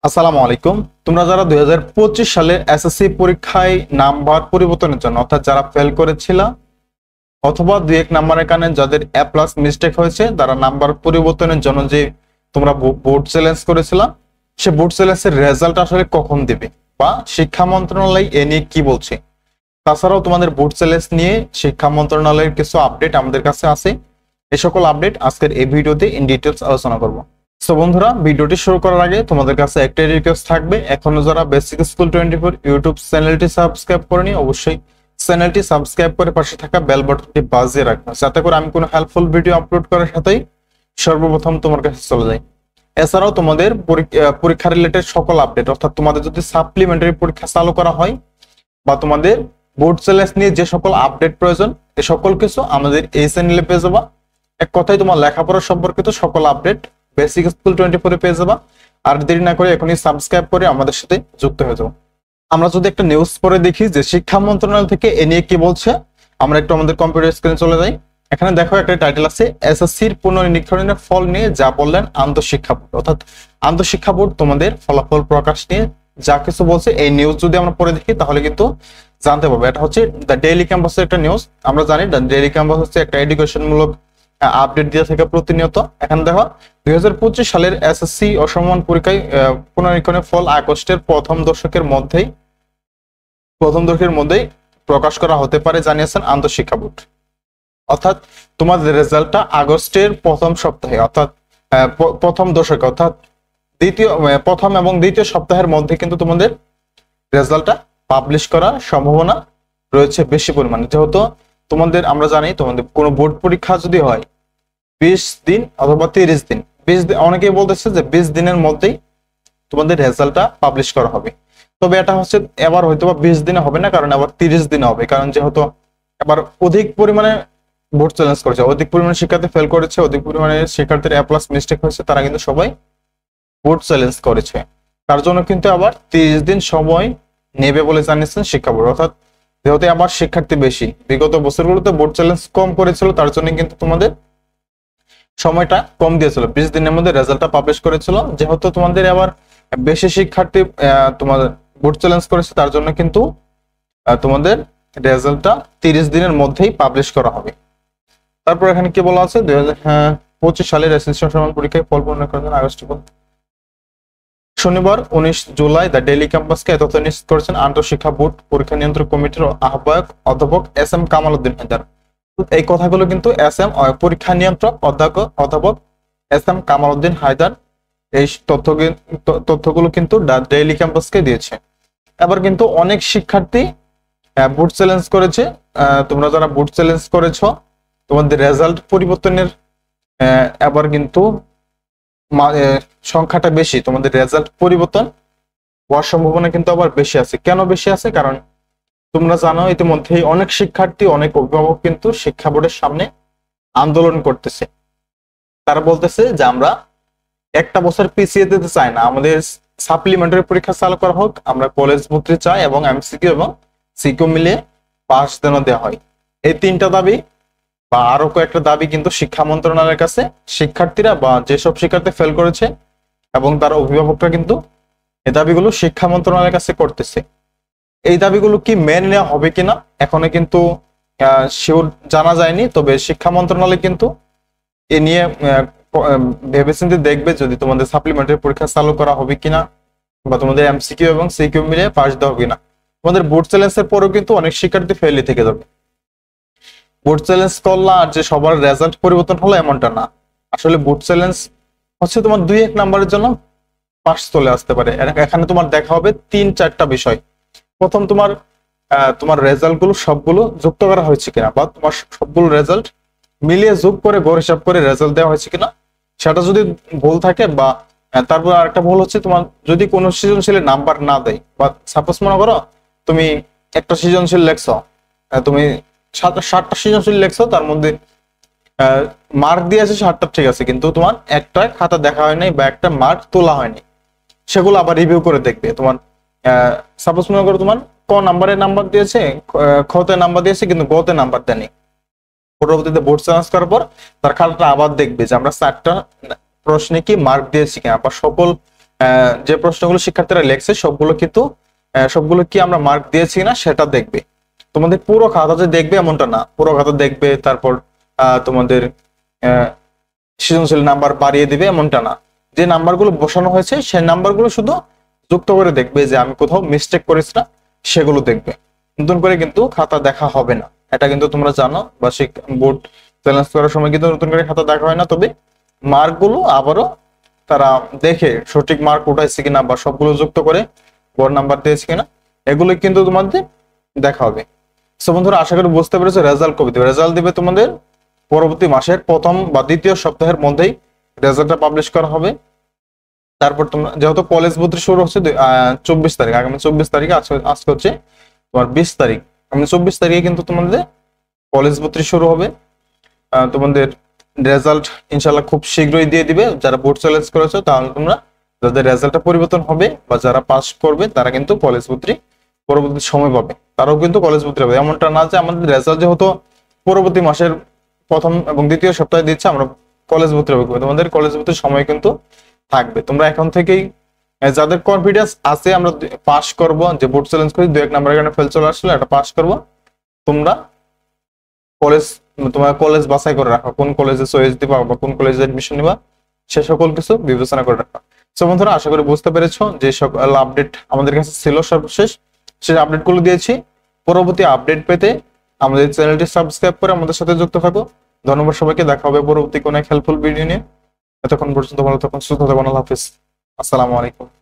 আসসালামু আলাইকুম। তোমরা যারা 2025 সালের এসএসসি পরীক্ষায় নাম্বার পরিবর্তনের জন্য অর্থাৎ যারা ফেল করেছিল অথবা 2-1 নাম্বারের কারণে যাদের এ প্লাস মিস্টেক হয়েছে তারা নাম্বার পরিবর্তনের জন্য যে তোমরা বোর্ড চ্যালেঞ্জ করেছিলা সে বোর্ড চ্যালেঞ্জের রেজাল্ট আসলে কখন দিবে বা শিক্ষা মন্ত্রণালয় এ নিয়ে কি বলছে। তাছাড়াও তোমাদের বোর্ড চ্যালেঞ্জ নিয়ে শিক্ষা মন্ত্রণালয়ের কিছু আপডেট আমাদের কাছে আছে। এই সকল আপডেট আজকের এই ভিডিওতে ইন ডিটেইলস আলোচনা করব। সো বন্ধুরা, ভিডিওটি শুরু করার আগে তোমাদের কাছে একটাই রিকোয়েস্ট থাকবে, এখনো যারা বেসিক স্কুল 24 ইউটিউব চ্যানেলটি সাবস্ক্রাইব করেনি অবশ্যই চ্যানেলটি সাবস্ক্রাইব করে পাশে থাকা বেল বাটনটি বাজিয়ে রাখবে, যাতে করে আমি কোনো হেল্পফুল ভিডিও আপলোড করার সাথেই সর্বপ্রথম তোমার কাছে চলে যায়। এছাড়াও তোমাদের পরীক্ষা রিলেটেড সকল আপডেট অর্থাৎ তোমাদের যদি সাপ্লিমেন্টারি পরীক্ষা চালু করা হয় বা তোমাদের বোর্ড চ্যালেঞ্জ নিয়ে যে সকল আপডেট প্রয়োজন এ সকল কিছু আমাদের এই চ্যানেলে পেয়ে যাবা। এক কথায় তোমার লেখাপড়া সম্পর্কিত সকল আপডেট বেসিক স্কুল 24 পেয়ে যাবা। আর দেরি না করে এখনই সাবস্ক্রাইব করে আমাদের সাথে যুক্ত হয়ে যাও। আমরা যদি একটা নিউজ পড়ে দেখি যে শিক্ষা মন্ত্রণালয় থেকে এ নিয়ে কি বলছে, আমরা একটু আমাদের কম্পিউটার স্ক্রিনে চলে যাই। এখানে দেখো একটা টাইটেল আছে, এসএসসির পুনর্নিরীক্ষণের ফল নিয়ে যা বললেন আন্তঃশিক্ষা বোর্ড। অর্থাৎ আন্তঃশিক্ষা বোর্ড তোমাদের ফলাফল প্রকাশ নিয়ে যা কিছু বলছে এই নিউজ যদি আমরা পড়ে দেখি তাহলে কিন্তু জানতে পারবো। এটা হচ্ছে দ্য ডেইলি ক্যাম্পাসের একটা নিউজ। আমরা জানি দ্য ডেইলি ক্যাম্পাস হচ্ছে একটা এডুকেশন মূলক আপডেট দিয়ে থাকে প্রতিনিয়ত। এখানে দেখো 2025 সালের এসএসসি অসমান পরীক্ষায় পুনর্নিরীক্ষণের ফল আগস্টের প্রথম দশকের মধ্যেই প্রকাশ করা হতে পারে জানিয়েছেন আন্তঃশিক্ষা বোর্ড। অর্থাৎ তোমাদের রেজাল্টটা আগস্টের প্রথম সপ্তাহে অর্থাৎ প্রথম দশকে অর্থাৎ প্রথম এবং দ্বিতীয় সপ্তাহের মধ্যে কিন্তু তোমাদের রেজাল্টটা পাবলিশ করার সম্ভাবনা রয়েছে বেশি পরিমাণে। যেহেতু তোমাদের আমরা জানি তোমাদের কোনো বোর্ড পরীক্ষা যদি হয় 20 দিন অথবা 30 দিন, 20 দিন অনেকেই বলতেছে যে 20 দিনের মধ্যেই তোমাদের রেজাল্টটা পাবলিশ করা হবে। তবে এটা হচ্ছে এবার হয়তো বা 20 দিনে হবে না, কারণ আবার 30 দিনে হবে। কারণ যেহেতু এবার অধিক পরিমাণে বোর্ড চ্যালেঞ্জ করেছে, অধিক পরিমাণে শিক্ষার্থী ফেল করেছে, অধিক পরিমাণে শিক্ষার্থীর এ প্লাস মিস্টেক হয়েছে, তারা কিন্তু সবাই বোর্ড চ্যালেঞ্জ করেছে। তার জন্য কিন্তু আবার 30 দিন সময় নেবে বলে জানিয়েছেন শিক্ষা বোর্ড। অর্থাৎ যেহেতু আবার শিক্ষার্থী বেশি, বিগত বছরগুলোতে বোর্ড চ্যালেঞ্জ কম করেছিল, তার জন্য কিন্তু তোমাদের সময়টা কম দিয়েছিল, 20 দিনের মধ্যে রেজাল্টটা পাবলিশ করেছিল। যেহেতু তোমাদের আবার বেশি শিক্ষার্থী তোমাদের বোর্ড চ্যালেঞ্জ করেছে, তার জন্য কিন্তু তোমাদের রেজাল্টটা 30 দিনের মধ্যেই পাবলিশ করা হবে। তারপর এখানে কি বলা আছে, 2025 সালের এসএসসি সমান পরীক্ষায় ফল প্রণয়ন করেন আগস্ট। শনিবার 19 জুলাই দ্য ডেইলি ক্যাম্পাসকে এ তথ্য নিশ্চিত করেছেন আন্তঃশিক্ষা বোর্ড পরীক্ষা নিয়ন্ত্রক কমিটির আহ্বায়ক অধ্যাপক SM কামাল উদ্দিন হায়দার। এই কথাগুলো কিন্তু পরীক্ষা নিয়ন্ত্রক অধ্যাপক SM কামাল উদ্দিন হায়দার এই তথ্যগুলো কিন্তু ডেইলি ক্যাম্পাসকে দিয়েছে। এবার কিন্তু অনেক শিক্ষার্থী বোর্ড চ্যালেঞ্জ করেছে। তোমরা যারা বোর্ড চ্যালেঞ্জ করেছো তোমাদের রেজাল্ট পরিবর্তনের এবার কিন্তু সংখ্যাটা বেশি, তোমাদের রেজাল্ট পরিবর্তন হওয়ার সম্ভাবনা কিন্তু আবার বেশি আছে। কেন বেশি আছে? কারণ তোমরা জানো ইতিমধ্যেই অনেক শিক্ষার্থী অনেক অভিভাবক কিন্তু শিক্ষা বোর্ডের সামনে আন্দোলন করতেছে। তারা বলতেছে যে আমরা একটা বছর পিছিয়ে দিতে চাই না, আমাদের সাপ্লিমেন্টারি পরীক্ষা চালু করা হোক, আমরা কলেজ ভর্তি চাই এবং এমসিকিউ এবং সিকিউ মিলিয়ে পাস যেন দেওয়া হয়। এই তিনটা দাবি বা আরো কয়েকটা দাবি কিন্তু শিক্ষা মন্ত্রণালয়ের কাছে শিক্ষার্থীরা বা যেসব শিক্ষার্থী ফেল করেছে এবং তার অভিভাবকরা কিন্তু এই দাবিগুলো শিক্ষা মন্ত্রণালয়ের কাছে করতেছে। এই দাবিগুলো কি মেনে নেওয়া হবে কিনা এখনো কিন্তু শিওর জানা যায়নি। তবে শিক্ষা মন্ত্রণালয় কিন্তু এ নিয়ে ভেবেচিন্তে দেখবে যদি তোমাদের সাপ্লিমেন্টারি পরীক্ষা চালু করা হবে কিনা বা তোমাদের এমসিকিউ এবং সিকিউ মিলিয়ে পাস দেওয়া হবে কিনা। তোমাদের বোর্ড চ্যালেঞ্জের পরেও কিন্তু অনেক শিক্ষার্থী ফেলই থেকে যাবে। বোর্ড চ্যালেঞ্জ করলা আর যে সবার রেজাল্ট পরিবর্তন হলো এমনটা না। আসলে বোর্ড চ্যালেঞ্জ হচ্ছে তোমার 2-1 নাম্বারের জন্য পাস চলে আসতে পারে। এখানে তোমার দেখা হবে 3-4টা বিষয়। প্রথম তোমার রেজাল্ট গুলো সবগুলো যুক্ত করা হয়েছে কিনা বা তোমার সবগুলো রেজাল্ট মিলিয়ে যোগ করে গড় হিসাব করে রেজাল্ট দেওয়া হয়েছে কিনা, সেটা যদি ভুল থাকে বা তারপর আরেকটা ভুল হচ্ছে তোমার যদি কোনো সৃজনশীল নাম্বার না দেয় বা সাপোজ মনে করো তুমি একটা সৃজনশীল লেখছো, তুমি 60টা সৃজনশীল লেখছো, তার মধ্যে মার্ক দিয়ে আছে 60টা, ঠিক আছে, কিন্তু তোমার একটা খাতা দেখা হয় নাই বা একটা মার্ক তোলা হয়নি, সেগুলো আবার রিভিউ করে দেখবে। তোমার সাপোজ মনে করো তোমার ক নাম্বারে নাম্বার দিয়েছে, খতে নাম্বার দিয়েছে কিন্তু গতে নাম্বার দেয়নি। পরবর্তীতে বোর্ড চ্যালেঞ্জ করার পর তার খাতাটা আবার দেখবে যে আমরা 4টা প্রশ্নে কি মার্ক দিয়েছি কিনা বা সকল যে প্রশ্নগুলো শিক্ষার্থীরা লেখছে সবগুলো কি আমরা মার্ক দিয়েছি না সেটা দেখবে। তোমাদের পুরো খাতা যে দেখবে এমনটা না, পুরো খাতা দেখবে তারপর তোমাদের সৃজনশীল নাম্বার বাড়িয়ে দিবে এমনটা না। যে নাম্বারগুলো বসানো হয়েছে সেই নাম্বারগুলো শুধু যুক্ত করে দেখবে, যে আমি কোথাও মিস্টেক করেছি না সেগুলো দেখবে। নতুন করে কিন্তু খাতা দেখা হবে না, এটা কিন্তু তোমরা জানো, বা বোর্ড চ্যালেঞ্জ করার সময় কিন্তু নতুন করে খাতা দেখা হয় না। তবে মার্কগুলো আবারও তারা দেখে সঠিক মার্ক উঠাইছে কিনা বা সবগুলো যুক্ত করে বড় নাম্বার দিয়েছে কিনা এগুলো কিন্তু তোমাদের দেখা হবে। সো বন্ধুরা, আশা করি বুঝতে পেরেছো রেজাল্ট কবে দিবে। রেজাল্ট দিবে তোমাদের পরবর্তী মাসের প্রথম বা দ্বিতীয় সপ্তাহের মধ্যেই রেজাল্টটা পাবলিশ করা হবে। তারপর তোমরা যেহেতু কলেজ ভর্তি শুরু হচ্ছে 24 তারিখ, আগামী 24 তারিখে, আজকে হচ্ছে তোমার 20 তারিখ, আগামী 24 তারিখে কিন্তু তোমাদের কলেজ ভর্তি শুরু হবে। তোমাদের রেজাল্ট ইনশাল্লাহ খুব শীঘ্রই দিয়ে দিবে। যারা বোর্ড চ্যালেঞ্জ করেছো তাহলে তোমরা, যাদের রেজাল্টটা পরিবর্তন হবে বা যারা পাস করবে তারা কিন্তু কলেজ ভর্তি পরবর্তী সময় পাবে, তারাও কিন্তু কলেজ ভর্তি হবে। এমনটা না যে আমাদের রেজাল্ট যেহেতু পরবর্তী মাসের প্রথম এবং দ্বিতীয় সপ্তাহে দিচ্ছে আমরা কলেজ ভর্তি হবে, তোমাদের কলেজ ভর্তির সময় কিন্তু থাকবে। তোমরা এখন থেকেই যাদের কনফিডেন্স আছে আমরা পাস করব, যে বোর্ড চ্যালেঞ্জ করি 2-1 নাম্বারের কারণে ফেল চলে আসলে এটা পাস করব, তোমরা কলেজ, তোমার কলেজ বাছাই করে রাখো, কোন কলেজে চয়েস দিবা বা কোন কলেজে এডমিশন নিবা সে সকল কিছু বিবেচনা করে রাখো। সো বন্ধুরা, আশা করি বুঝতে পেরেছো যে সকল আপডেট আমাদের কাছে ছিল সর্বশেষ সেই আপডেটগুলো দিয়েছি। পরবর্তী আপডেট পেতে আমাদের চ্যানেলটি সাবস্ক্রাইব করে আমাদের সাথে যুক্ত থাকো। ধন্যবাদ সবাইকে, দেখা হবে পরবর্তী কোনো এক হেল্পফুল ভিডিও নিয়ে। এতক্ষণ পর্যন্ত ভালো থাকুন, সুস্থ থাকুন, আল্লাহ হাফিজ, আসসালামু আলাইকুম।